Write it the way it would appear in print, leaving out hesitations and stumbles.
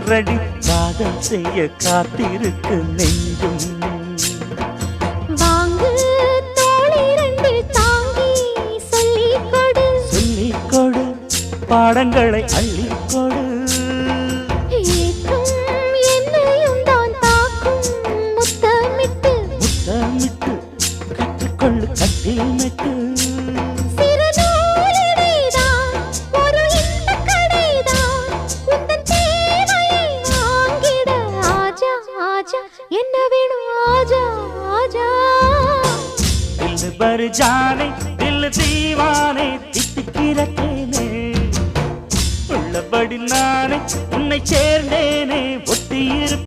ready காதல் செய்ய காத்திருக்கு நெஞ்சும் வாங்கு தோளை ரெண்டு தாங்கி சொல்லிக் கொடு சொல்லிக் கொடு பாடங்களை அள்ளிக் கொடு ஏற்றும் என்னையும் தான் தாக்கும் முத்தமிட்டு முத்தமிட்டு கற்றுக்கொள்ளு கட்டில் மெட்டு சிறு நூலிடைதான் ஒரு இன்பக் கடைதான் உந்தன் தேவையை வாங்கிட ஆஜா ஆஜா என்ன வேணும் ஆஜா ஆஜா दिल भर जाने दिल दीवाने தித்திக்கிறேனே உள்ளபடி நானே உன்னை சேர்ந்தேனே ஒட்டியிருப்பேன்